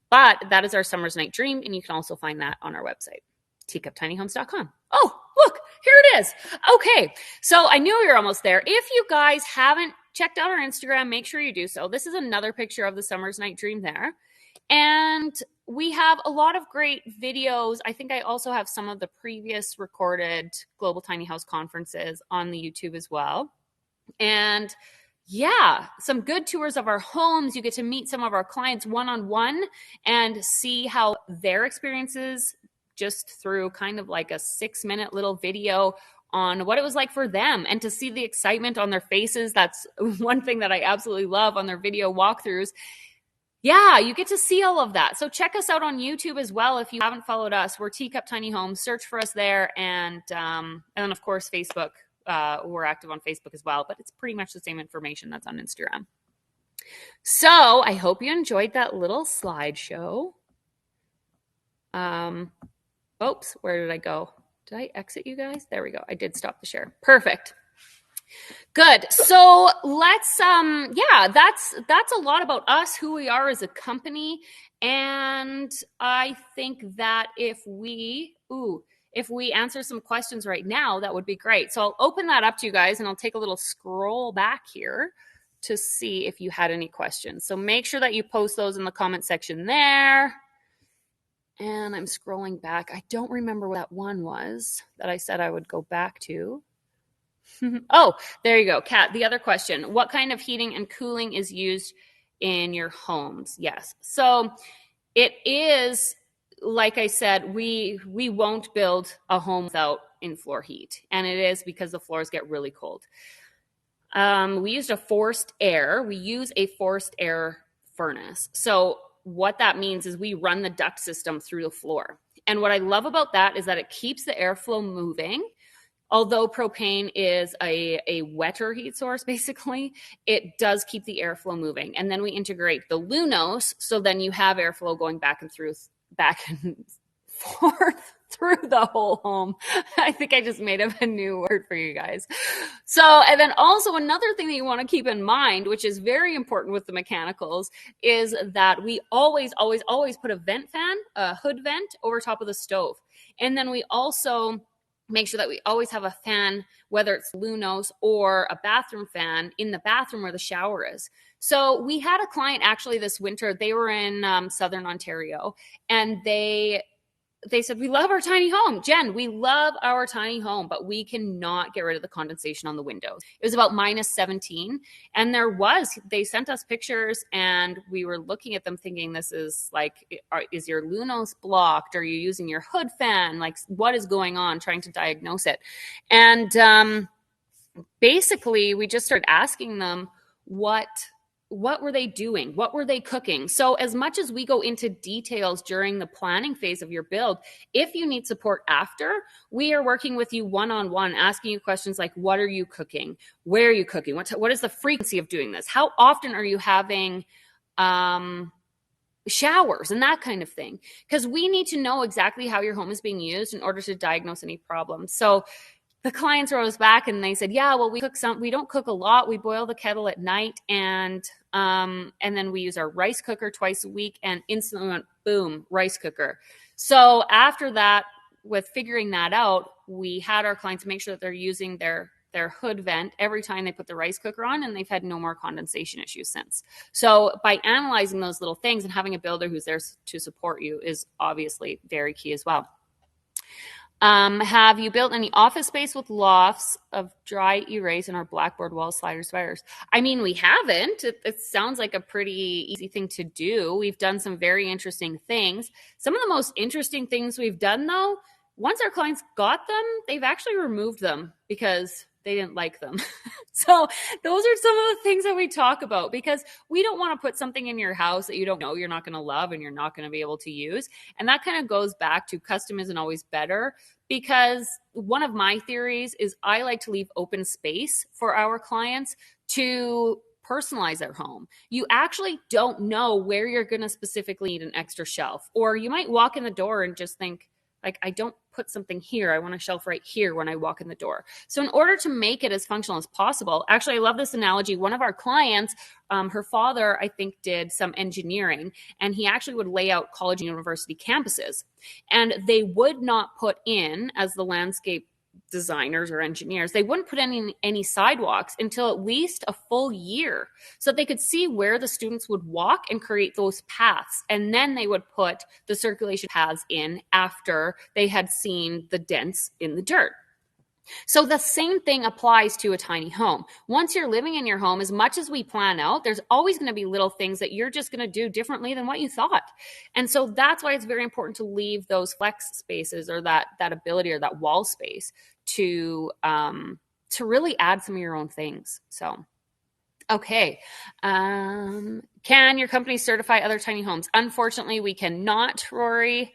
but that is our Summer's Night Dream, and you can also find that on our website, teacuptinyhomes.com. Oh, look, here it is. Okay, so I knew we were almost there. If you guys haven't checked out our Instagram, make sure you do so. This is another picture of the Summer's Night Dream there. And we have a lot of great videos. I think I also have some of the previous recorded Global Tiny House conferences on the YouTube as well. And yeah, some good tours of our homes. You get to meet some of our clients one-on-one and see how their experiences just through kind of like a 6-minute little video on what it was like for them, and to see the excitement on their faces. That's one thing that I absolutely love on their video walkthroughs. Yeah, you get to see all of that. So check us out on YouTube as well. If you haven't followed us, we're Teacup Tiny Homes. Search for us there. And then of course, Facebook. We're active on Facebook as well, but it's pretty much the same information that's on Instagram. So I hope you enjoyed that little slideshow. Oops, where did I go? Did I exit you guys? There we go. I did stop the share. Perfect. Good. So let's, that's a lot about us, who we are as a company. And I think that if we answer some questions right now, that would be great. So I'll open that up to you guys, and I'll take a little scroll back here to see if you had any questions. So make sure that you post those in the comment section there. And I'm scrolling back. I don't remember what that one was that I said I would go back to. Oh, there you go, Kat. The other question, what kind of heating and cooling is used in your homes? Yes. So it is, like I said, we won't build a home without in-floor heat. And it is because the floors get really cold. We use a forced air furnace. So what that means is we run the duct system through the floor. And what I love about that is that it keeps the airflow moving. Although propane is a wetter heat source, basically, it does keep the airflow moving. And then we integrate the Lunos, so then you have airflow going back and forth through the whole home. I think I just made up a new word for you guys. So, and then also another thing that you want to keep in mind, which is very important with the mechanicals, is that we always put a vent fan, a hood vent over top of the stove. And then we also make sure that we always have a fan, whether it's Lunos or a bathroom fan, in the bathroom where the shower is. So we had a client actually this winter. They were in Southern Ontario, and they said, we love our tiny home. Jen, we love our tiny home, but we cannot get rid of the condensation on the windows. It was about -17. And they sent us pictures, and we were looking at them thinking, this is like, is your Lunos blocked? Are you using your hood fan? Like, what is going on? Trying to diagnose it. And basically, we just started asking them what were they doing? What were they cooking? So as much as we go into details during the planning phase of your build, if you need support after, we are working with you one-on-one, asking you questions like, what are you cooking? Where are you cooking? What is the frequency of doing this? How often are you having showers and that kind of thing? Because we need to know exactly how your home is being used in order to diagnose any problems. So the clients wrote us back and they said, yeah, well, we don't cook a lot. We boil the kettle at night, and then we use our rice cooker twice a week, and instantly went, boom, rice cooker. So after that, with figuring that out, we had our clients make sure that they're using their hood vent every time they put the rice cooker on, and they've had no more condensation issues since. So by analyzing those little things and having a builder who's there to support you is obviously very key as well. Have you built any office space with lofts of dry erase and our blackboard wall sliders? I mean, we haven't. It sounds like a pretty easy thing to do. We've done some very interesting things. Some of the most interesting things we've done, though, once our clients got them, they've actually removed them because they didn't like them. So those are some of the things that we talk about, because we don't want to put something in your house that you don't know you're not going to love and you're not going to be able to use. And that kind of goes back to custom isn't always better, because one of my theories is I like to leave open space for our clients to personalize their home. You actually don't know where you're going to specifically need an extra shelf, or you might walk in the door and just think, like, I don't put something here. I want a shelf right here when I walk in the door. So in order to make it as functional as possible, actually, I love this analogy. One of our clients, her father, I think, did some engineering, and he actually would lay out college and university campuses. And they would not put in, as the landscape designers or engineers, they wouldn't put any sidewalks until at least a full year, so that they could see where the students would walk and create those paths. And then they would put the circulation paths in after they had seen the dents in the dirt. So the same thing applies to a tiny home. Once you're living in your home, as much as we plan out, there's always going to be little things that you're just going to do differently than what you thought. And so that's why it's very important to leave those flex spaces, or that ability, or that wall space to really add some of your own things. So, okay. Can your company certify other tiny homes? Unfortunately, we cannot, Rory.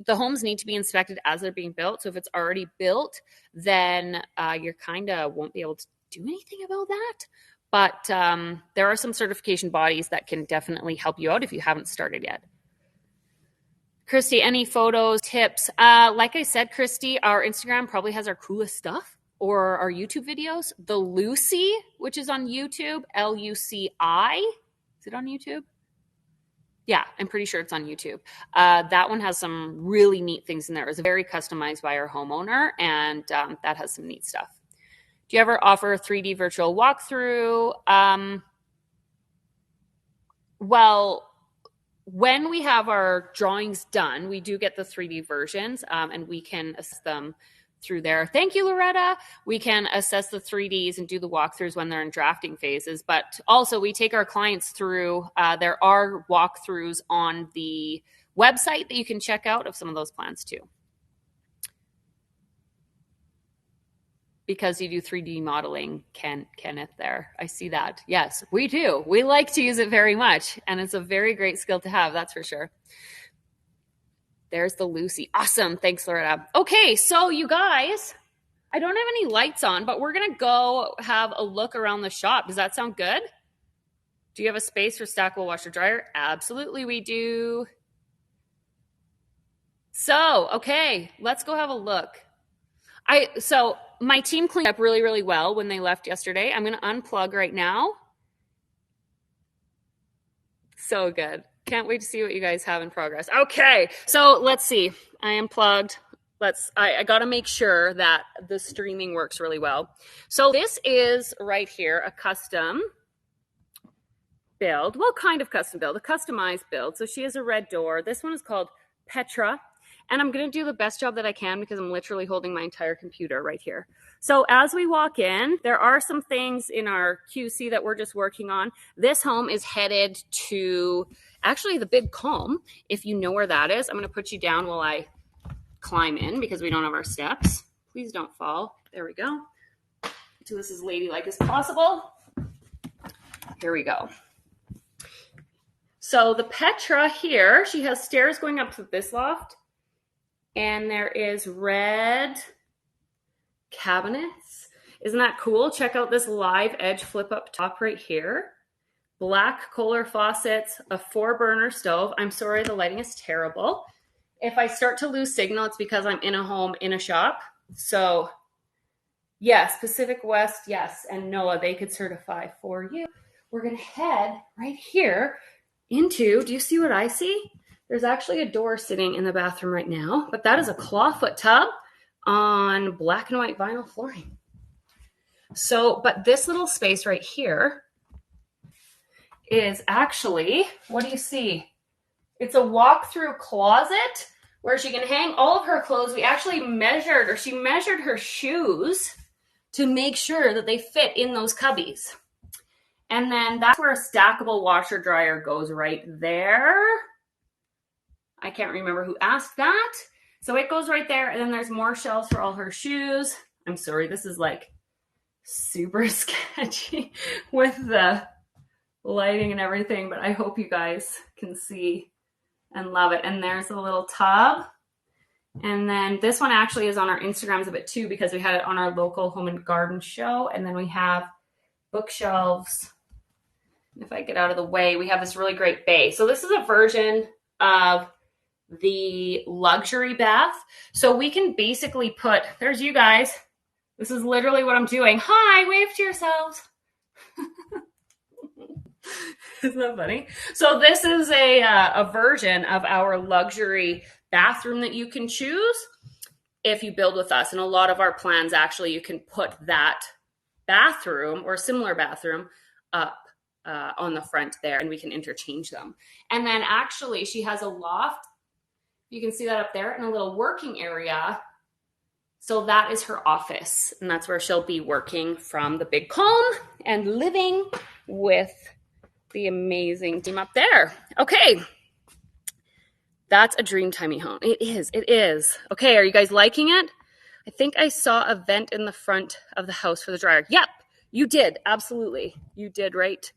The homes need to be inspected as they're being built. So if it's already built, then you kind of won't be able to do anything about that. But there are some certification bodies that can definitely help you out if you haven't started yet. Christy, any photos, tips? Like I said, Christy, our Instagram probably has our coolest stuff, or our YouTube videos. The Lucy, which is on YouTube, LUCI. Is it on YouTube? Yeah, I'm pretty sure it's on YouTube. That one has some really neat things in there. It was very customized by our homeowner, and that has some neat stuff. Do you ever offer a 3D virtual walkthrough? Well, when we have our drawings done, we do get the 3D versions, and we can assess them through there. Thank you, Loretta. We can assess the 3Ds and do the walkthroughs when they're in drafting phases, but also we take our clients through. There are walkthroughs on the website that you can check out of some of those plans too. Because you do 3D modeling, Kenneth there. I see that. Yes, we do. We like to use it very much, and it's a very great skill to have, that's for sure. There's the Lucy. Awesome. Thanks, Loretta. Okay, so you guys, I don't have any lights on, but we're going to go have a look around the shop. Does that sound good? Do you have a space for stackable washer dryer? Absolutely, we do. So, okay, let's go have a look. So my team cleaned up really, really well when they left yesterday. I'm going to unplug right now. So good. Can't wait to see what you guys have in progress. Okay, so let's see. I unplugged. I got to make sure that the streaming works really well. So this is right here, a custom build. Well, kind of custom build, a customized build. So she has a red door. This one is called Petra. And I'm going to do the best job that I can because I'm literally holding my entire computer right here. So as we walk in, there are some things in our QC that we're just working on. This home is headed to actually the Big Calm. If you know where that is, I'm going to put you down while I climb in because we don't have our steps. Please don't fall. There we go. So this is ladylike as possible. Here we go. So the Petra here, she has stairs going up to this loft. And there is red cabinets. Isn't that cool? Check out this live edge flip up top right here. Black Kohler faucets, a 4-burner stove. I'm sorry, the lighting is terrible. If I start to lose signal, it's because I'm in a home, in a shop. So yes, Pacific West, yes. And Noah, they could certify for you. We're going to head right here into, do you see what I see? There's actually a door sitting in the bathroom right now, but that is a clawfoot tub on black and white vinyl flooring. So, but this little space right here is actually, what do you see? It's a walk-through closet where she can hang all of her clothes. We actually she measured her shoes to make sure that they fit in those cubbies. And then that's where a stackable washer dryer goes right there. I can't remember who asked that. So it goes right there. And then there's more shelves for all her shoes. I'm sorry, this is like super sketchy with the lighting and everything, but I hope you guys can see and love it. And there's a little tub. And then this one actually is on our Instagrams a bit too, because we had it on our local home and garden show. And then we have bookshelves. If I get out of the way, we have this really great bay. So this is a version of the luxury bath. So we can basically put, there's you guys. This is literally what I'm doing. Hi, wave to yourselves. Isn't that funny? So this is a version of our luxury bathroom that you can choose if you build with us. And a lot of our plans, actually, you can put that bathroom or similar bathroom up on the front there, and we can interchange them. And then actually she has a loft. You can see that up there, and a little working area. So that is her office, and that's where she'll be working from the Big Calm and living with the amazing team up there. Okay. That's a dream tiny home. It is. Okay, are you guys liking it? I think I saw a vent in the front of the house for the dryer. Yep, you did. Absolutely. You did right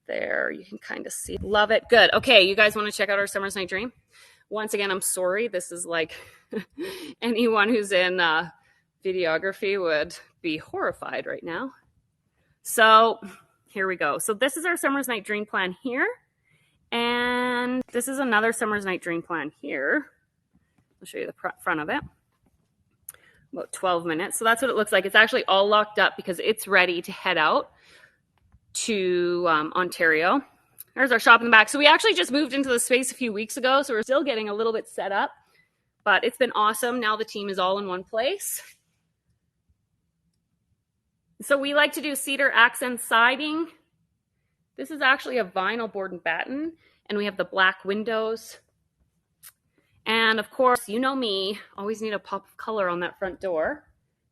there. You can kind of see. Love it. Good. Okay, you guys want to check out our Summer's Night Dream? Once again, I'm sorry. This is like anyone who's in videography would be horrified right now. So here we go. So this is our Summer's Night Dream plan here. And this is another Summer's Night Dream plan here. I'll show you the front of it. About 12 minutes. So that's what it looks like. It's actually all locked up because it's ready to head out to Ontario. There's our shop in the back. So we actually just moved into the space a few weeks ago. So we're still getting a little bit set up. But it's been awesome. Now the team is all in one place. So we like to do cedar accent siding. This is actually a vinyl board and batten. And we have the black windows. And of course, you know me, always need a pop of color on that front door.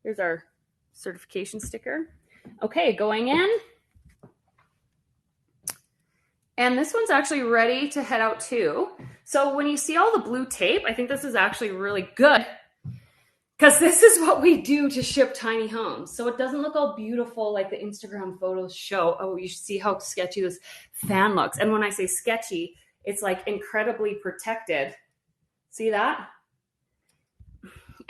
Here's our certification sticker. Okay, going in. And this one's actually ready to head out too. So when you see all the blue tape, I think this is actually really good because this is what we do to ship tiny homes. So it doesn't look all beautiful like the Instagram photos show. Oh, you should see how sketchy this fan looks. And when I say sketchy, it's like incredibly protected. See that?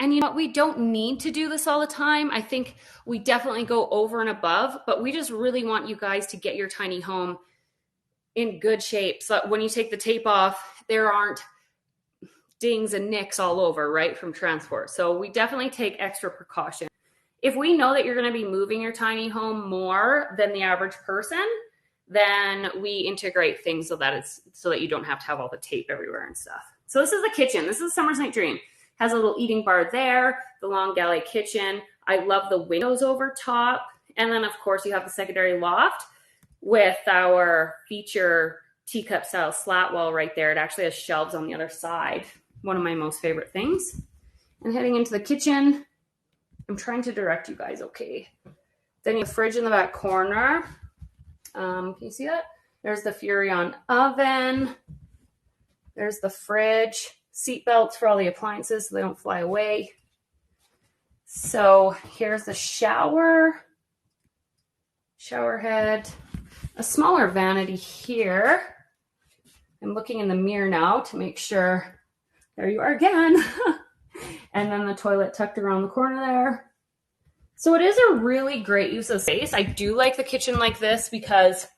And you know what? We don't need to do this all the time. I think we definitely go over and above, but we just really want you guys to get your tiny home in good shape. So that when you take the tape off, there aren't dings and nicks all over, right, from transport. So we definitely take extra precaution. If we know that you're going to be moving your tiny home more than the average person, then we integrate things so that you don't have to have all the tape everywhere and stuff. So this is the kitchen. This is Summer's Night Dream. Has a little eating bar there, the long galley kitchen. I love the windows over top. And then, of course, you have the secondary loft with our feature teacup style slat wall right there. It actually has shelves on the other side. One of my most favorite things. And heading into the kitchen, I'm trying to direct you guys okay. Then you have a fridge in the back corner. Can you see that? There's the Furrion oven. There's the fridge. Seat belts for all the appliances so they don't fly away. So here's the shower. Shower head. A smaller vanity here. I'm looking in the mirror now to make sure. There you are again. And then the toilet tucked around the corner there. So it is a really great use of space. I do like the kitchen like this because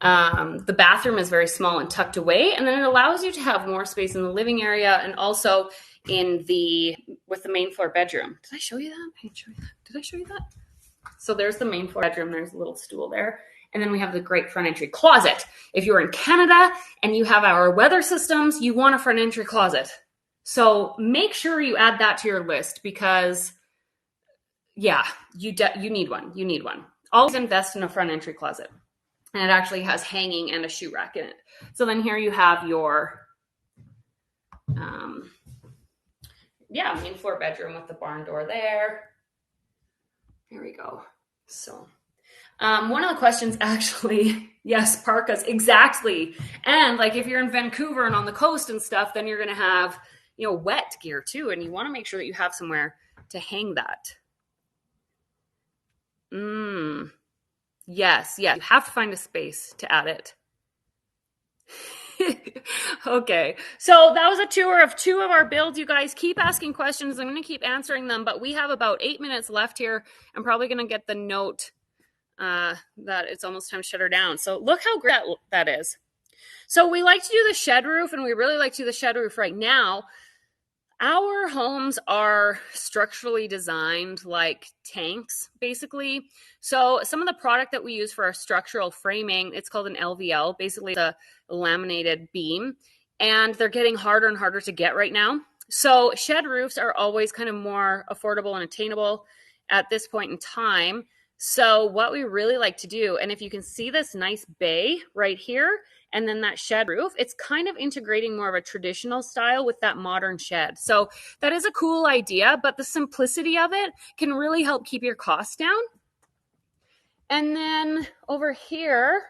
the bathroom is very small and tucked away, and then it allows you to have more space in the living area and also with the main floor bedroom. Did I show you that? Did I show you that? So there's the main floor bedroom. There's a little stool there. And then we have the great front entry closet. If you're in Canada and you have our weather systems, you want a front entry closet. So make sure you add that to your list because, yeah, you need one. You need one. Always invest in a front entry closet. And it actually has hanging and a shoe rack in it. So then here you have your, main floor bedroom with the barn door there. There we go. So one of the questions actually, yes, parkas, exactly. And like if you're in Vancouver and on the coast and stuff, then you're going to have, wet gear too. And you want to make sure that you have somewhere to hang that. Yes. You have to find a space to add it. Okay. So that was a tour of 2 of our builds. You guys keep asking questions. I'm going to keep answering them, but we have about 8 minutes left here. I'm probably going to get the note that it's almost time to shut her down. So look how great that is. So we like to do the shed roof, and we really like to do the shed roof right now. Our homes are structurally designed like tanks, basically. So some of the product that we use for our structural framing, it's called an LVL, basically a laminated beam, and they're getting harder and harder to get right now. So shed roofs are always kind of more affordable and attainable at this point in time. So what we really like to do, and if you can see this nice bay right here, and then that shed roof, it's kind of integrating more of a traditional style with that modern shed. So that is a cool idea, but the simplicity of it can really help keep your costs down. And then over here,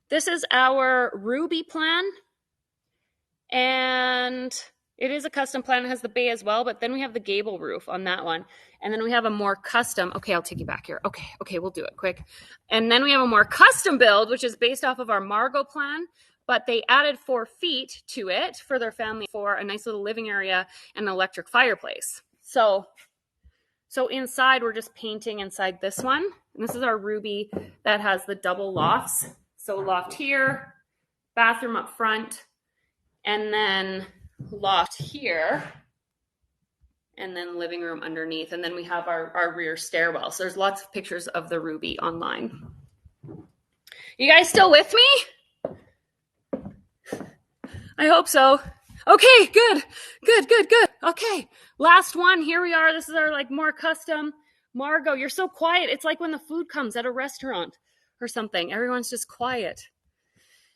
this is our Ruby plan. And it is a custom plan. It has the bay as well, but then we have the gable roof on that one. And then we have a more custom, okay, I'll take you back here. Okay, we'll do it quick. And then we have a more custom build, which is based off of our Margot plan, but they added 4 feet to it for their family for a nice little living area and an electric fireplace. So inside, we're just painting inside this one. And this is our Ruby that has the double lofts. So loft here, bathroom up front, and then loft here, and then living room underneath. And then we have our rear stairwell. So there's lots of pictures of the Ruby online. You guys still with me? I hope so. Okay, good. Okay, last one. Here we are. This is our more custom. Margot, you're so quiet. It's like when the food comes at a restaurant or something. Everyone's just quiet.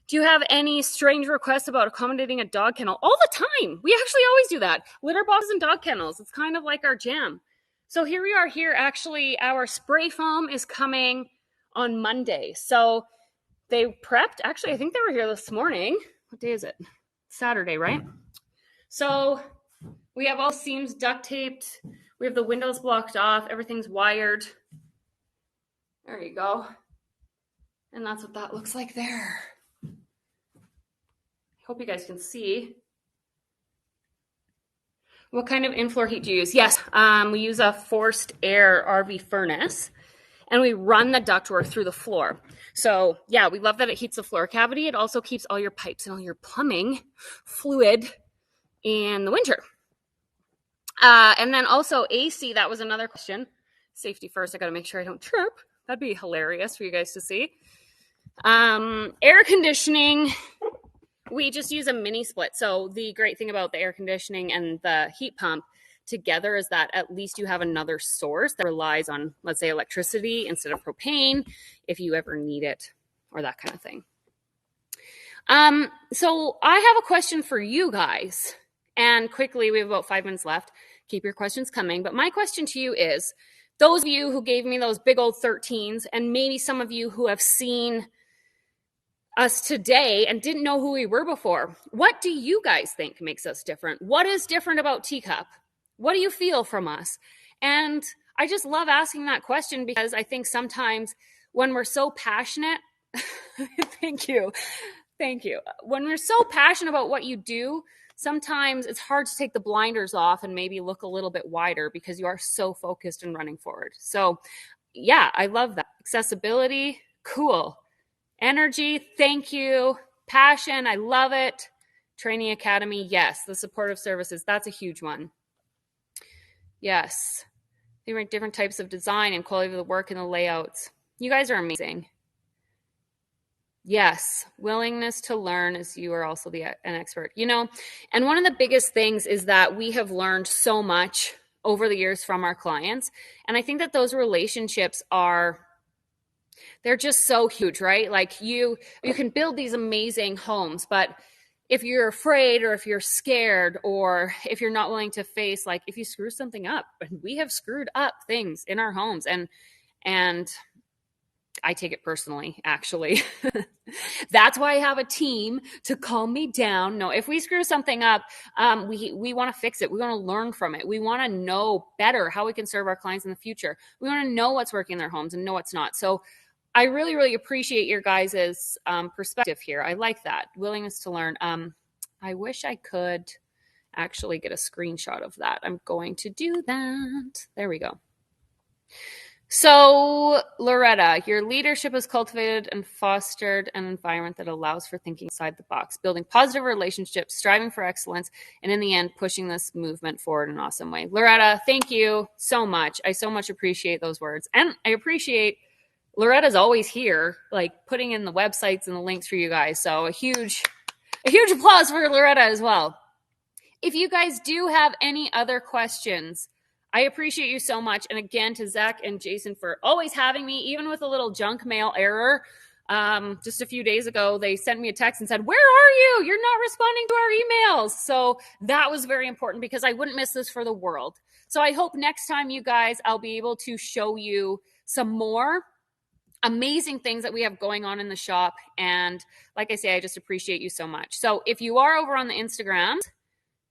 Do you have any strange requests about accommodating a dog kennel? All the time. We actually always do that. Litter boxes and dog kennels. It's kind of like our jam. So here we are here. Actually, our spray foam is coming on Monday. So they prepped. Actually, I think they were here this morning. What day is it? Saturday, right? So we have all seams duct taped. We have the windows blocked off. Everything's wired. There you go. And that's what that looks like there. Hope you guys can see. What kind of in-floor heat do you use? Yes, we use a forced air RV furnace, and we run the ductwork through the floor. So yeah, we love that it heats the floor cavity. It also keeps all your pipes and all your plumbing fluid in the winter. And then also AC, that was another question. Safety first, I gotta make sure I don't trip. That'd be hilarious for you guys to see. Air conditioning. we just use a mini split. So the great thing about the air conditioning and the heat pump together is that at least you have another source that relies on, let's say, electricity instead of propane if you ever need it or that kind of thing. So I have a question for you guys. And quickly, we have about 5 minutes left. Keep your questions coming. But my question to you is, those of you who gave me those big old 13s, and maybe some of you who have seen us today and didn't know who we were before, what do you guys think makes us different? What is different about Teacup? What do you feel from us? And I just love asking that question because I think sometimes when we're so passionate, thank you. When we're so passionate about what you do, sometimes it's hard to take the blinders off and maybe look a little bit wider because you are so focused and running forward. So yeah, I love that. Accessibility, cool. Energy, thank you. Passion, I love it. Training Academy, yes. The supportive services, that's a huge one. Yes. They were different types of design and quality of the work and the layouts. You guys are amazing. Yes, willingness to learn as you are also an expert. And one of the biggest things is that we have learned so much over the years from our clients. And I think that those relationships they're just so huge, right? Like you can build these amazing homes, but if you're afraid or if you're scared or if you're not willing to face, like if you screw something up, and we have screwed up things in our homes and I take it personally, actually. That's why I have a team to calm me down. No, if we screw something up, we want to fix it. We want to learn from it. We want to know better how we can serve our clients in the future. We want to know what's working in their homes and know what's not. So I really, really appreciate your guys' perspective here. I like that. Willingness to learn. I wish I could actually get a screenshot of that. I'm going to do that. There we go. So, Loretta, your leadership has cultivated and fostered an environment that allows for thinking outside the box, building positive relationships, striving for excellence, and in the end, pushing this movement forward in an awesome way. Loretta, thank you so much. I so much appreciate those words. And I appreciate Loretta's always here, like putting in the websites and the links for you guys. So a huge applause for Loretta as well. If you guys do have any other questions, I appreciate you so much. And again, to Zach and Jason for always having me, even with a little junk mail error. Just a few days ago, they sent me a text and said, "Where are you? You're not responding to our emails." So that was very important because I wouldn't miss this for the world. So I hope next time, you guys, I'll be able to show you some more amazing things that we have going on in the shop. And like I say, I just appreciate you so much. So if you are over on the Instagram,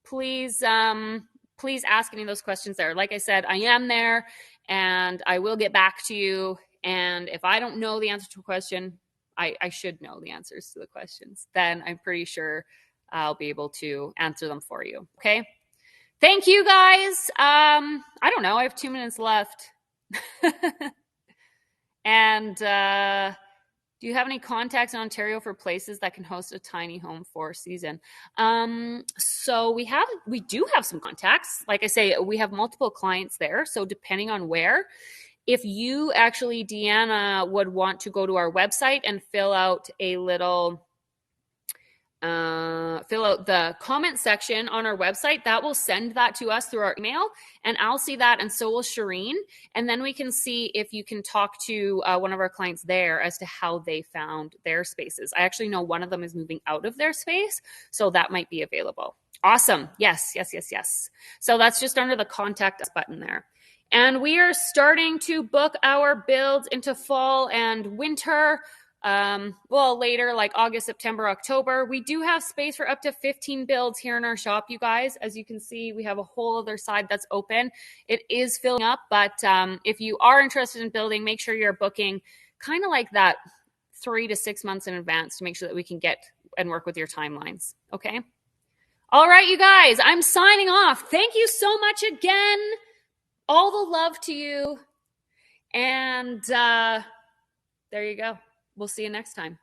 please ask any of those questions there. Like I said, I am there and I will get back to you. And if I don't know the answer to a question, I should know the answers to the questions. Then I'm pretty sure I'll be able to answer them for you. Okay. Thank you guys. I don't know. I have 2 minutes left. And do you have any contacts in Ontario for places that can host a tiny home for a season? So we do have some contacts. Like I say, we have multiple clients there. So depending on where, if you actually, Deanna, would want to go to our website and fill out the comment section on our website, that will send that to us through our email, and I'll see that, and so will Shireen, and then we can see if you can talk to one of our clients there as to how they found their spaces. I actually know one of them is moving out of their space, so that might be available. Awesome. Yes. So that's just under the contact us button there. And we are starting to book our builds into fall and winter. Later, like August, September, October. We do have space for up to 15 builds here in our shop, you guys. As you can see, we have a whole other side that's open. It is filling up, but if you are interested in building, make sure you're booking kind of like that 3 to 6 months in advance to make sure that we can get and work with your timelines. Okay. All right, you guys, I'm signing off. Thank you so much again. All the love to you. And there you go. We'll see you next time.